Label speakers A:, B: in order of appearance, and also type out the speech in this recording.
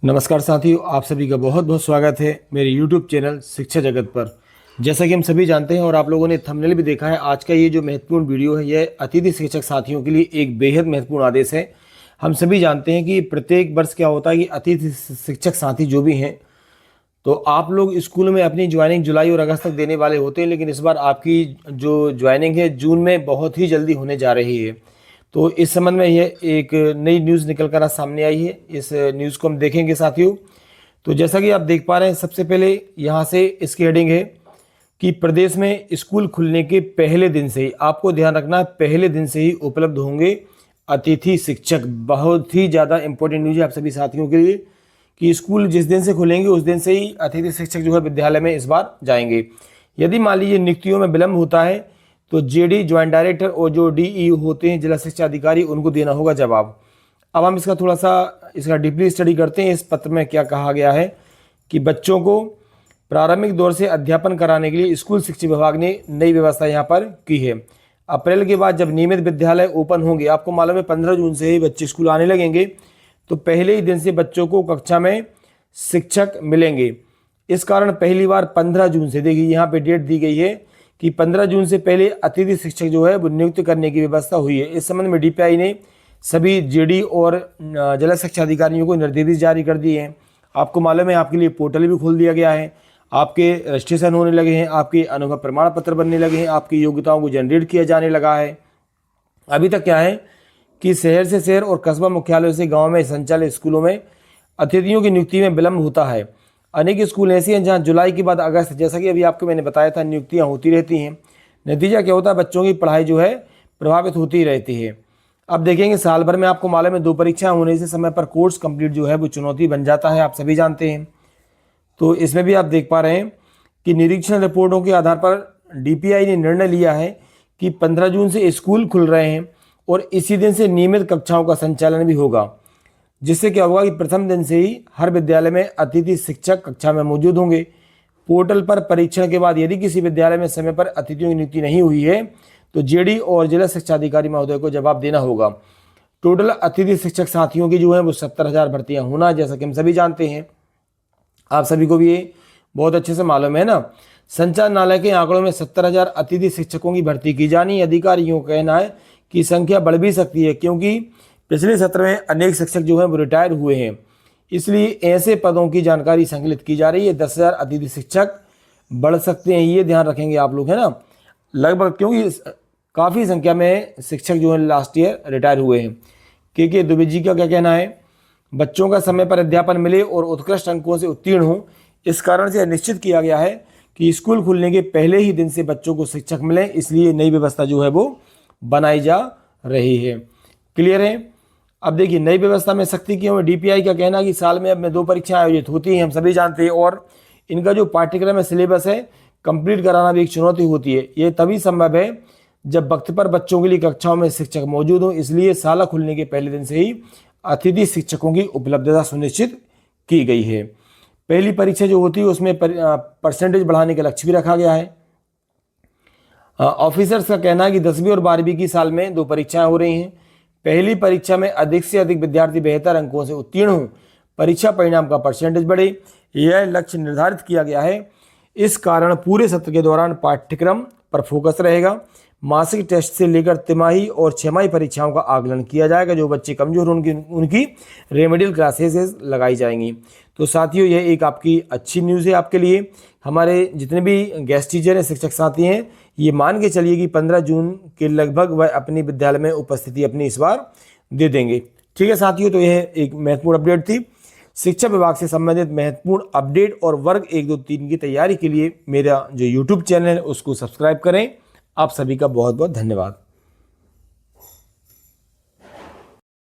A: नमस्कार साथियों, आप सभी का बहुत बहुत स्वागत है मेरे YouTube चैनल शिक्षा जगत पर। जैसा कि हम सभी जानते हैं और आप लोगों ने थंबनेल भी देखा है, आज का ये जो महत्वपूर्ण वीडियो है यह अतिथि शिक्षक साथियों के लिए एक बेहद महत्वपूर्ण आदेश है। हम सभी जानते हैं कि प्रत्येक वर्ष क्या होता है कि अतिथि शिक्षक साथी जो भी हैं, तो आप लोग स्कूल में अपनी ज्वाइनिंग जुलाई और अगस्त तक देने वाले होते हैं, लेकिन इस बार आपकी जो ज्वाइनिंग है जून में बहुत ही जल्दी होने जा रही है। तो इस संबंध में यह एक नई न्यूज़ निकल कर आज सामने आई है। इस न्यूज़ को हम देखेंगे साथियों। तो जैसा कि आप देख पा रहे हैं, सबसे पहले यहाँ से इसकी हेडिंग है कि प्रदेश में स्कूल खुलने के पहले दिन से ही, आपको ध्यान रखना है, पहले दिन से ही उपलब्ध होंगे अतिथि शिक्षक। बहुत ही ज़्यादा इंपॉर्टेंट न्यूज़ है आप सभी साथियों के लिए कि स्कूल जिस दिन से खुलेंगे उस दिन से ही अतिथि शिक्षक जो है विद्यालय में इस बार जाएंगे। यदि मान लीजिए नियुक्तियों में विलंब होता है तो जेडी ज्वाइंट डायरेक्टर और जो डीईओ होते हैं जिला शिक्षा अधिकारी, उनको देना होगा जवाब। अब हम इसका थोड़ा सा इसका डीपली स्टडी करते हैं। इस पत्र में क्या कहा गया है कि बच्चों को प्रारंभिक दौर से अध्यापन कराने के लिए स्कूल शिक्षा विभाग ने नई व्यवस्था यहाँ पर की है। अप्रैल के बाद जब नियमित विद्यालय ओपन होंगे, आपको मालूम है 15 जून से ही बच्चे स्कूल आने लगेंगे, तो पहले ही दिन से बच्चों को कक्षा में शिक्षक मिलेंगे। इस कारण पहली बार 15 जून से, देखिए यहाँ पे डेट दी गई है कि 15 जून से पहले अतिथि शिक्षक जो है वो नियुक्त करने की व्यवस्था हुई है। इस संबंध में डीपीआई ने सभी जेडी और जिला शिक्षा अधिकारियों को निर्देश जारी कर दिए हैं। आपको मालूम है आपके लिए पोर्टल भी खोल दिया गया है, आपके रजिस्ट्रेशन होने लगे हैं, आपके अनुभव प्रमाण पत्र बनने लगे हैं, आपकी योग्यताओं को जनरेट किया जाने लगा है। अभी तक क्या है कि शहर से शहर और कस्बा मुख्यालयों से गाँव में संचालित स्कूलों में अतिथियों की नियुक्ति में विलंब होता है। अनेक स्कूल ऐसे हैं जहां जुलाई के बाद अगस्त, जैसा कि अभी आपको मैंने बताया था, नियुक्तियां होती रहती हैं। नतीजा क्या होता है, बच्चों की पढ़ाई जो है प्रभावित होती रहती है। अब देखेंगे साल भर में आपको मालूम है 2 परीक्षाएं होने से समय पर कोर्स कंप्लीट जो है वो चुनौती बन जाता है, आप सभी जानते हैं। तो इसमें भी आप देख पा रहे हैं कि निरीक्षण रिपोर्टों के आधार पर डीपीआई ने निर्णय लिया है कि 15 जून से स्कूल खुल रहे हैं और इसी दिन से नियमित कक्षाओं का संचालन भी होगा, जिससे क्या होगा कि प्रथम दिन से ही हर विद्यालय में अतिथि शिक्षक कक्षा में मौजूद होंगे। पोर्टल पर परीक्षण के बाद यदि किसी विद्यालय में समय पर अतिथियों की नियुक्ति नहीं हुई है तो जेडी और जिला शिक्षा अधिकारी महोदय को जवाब देना होगा। टोटल अतिथि शिक्षक साथियों की जो है वो 70,000 भर्तियां होना, जैसा कि हम सभी जानते हैं। आप सभी को भी ये बहुत अच्छे से मालूम है ना। संचालनालय के आंकड़ों में 70,000 अतिथि शिक्षकों की भर्ती की जानी। अधिकारियों का कहना है कि संख्या बढ़ भी सकती है, क्योंकि पिछले सत्र में अनेक शिक्षक जो हैं वो रिटायर हुए हैं, इसलिए ऐसे पदों की जानकारी संकलित की जा रही है। 10,000 अतिथि शिक्षक बढ़ सकते हैं, ये ध्यान रखेंगे आप लोग, है ना, लगभग, क्योंकि काफ़ी संख्या में शिक्षक जो हैं लास्ट ईयर रिटायर हुए हैं। के दुबे जी का क्या कहना है, बच्चों का समय पर अध्यापन मिले और उत्कृष्ट अंकों से उत्तीर्ण हो, इस कारण से निश्चित किया गया है कि स्कूल खुलने के पहले ही दिन से बच्चों को शिक्षक मिले, इसलिए नई व्यवस्था जो है वो बनाई जा रही है। क्लियर है। अब देखिए नई व्यवस्था में सख्ती क्यों है। डीपीआई का कहना है कि साल में अब में 2 परीक्षाएं आयोजित होती हैं, हम सभी जानते हैं, और इनका जो पाठ्यक्रम है, सिलेबस है, कंप्लीट कराना भी एक चुनौती होती है। ये तभी संभव है जब वक्त पर बच्चों के लिए कक्षाओं में शिक्षक मौजूद हो, इसलिए शाला खुलने के पहले दिन से ही अतिथि शिक्षकों की उपलब्धता सुनिश्चित की गई है। पहली परीक्षा जो होती है उसमें परसेंटेज बढ़ाने का लक्ष्य भी रखा गया है। ऑफिसर्स का कहना है कि 10वीं और 12वीं की साल में 2 परीक्षाएं हो रही हैं। पहली परीक्षा में अधिक से अधिक विद्यार्थी बेहतर अंकों से उत्तीर्ण हों, परीक्षा परिणाम का परसेंटेज बढ़े, यह लक्ष्य निर्धारित किया गया है। इस कारण पूरे सत्र के दौरान पाठ्यक्रम पर फोकस रहेगा। मासिक टेस्ट से लेकर तिमाही और छमाही परीक्षाओं का आकलन किया जाएगा। जो बच्चे कमजोर उनकी रेमेडियल क्लासेस लगाई जाएंगी। तो साथियों, यह एक आपकी अच्छी न्यूज़ है आपके लिए। हमारे जितने भी गेस्ट टीचर हैं, शिक्षक साथी हैं, ये मान के चलिए कि 15 जून के लगभग वह अपनी विद्यालय में उपस्थिति अपनी इस बार दे देंगे। ठीक है साथियों, तो यह एक महत्वपूर्ण अपडेट थी। शिक्षा विभाग से संबंधित महत्वपूर्ण अपडेट और वर्ग 1, 2, 3 की तैयारी के लिए मेरा जो यूट्यूब चैनल है उसको सब्सक्राइब करें। आप सभी का बहुत बहुत धन्यवाद।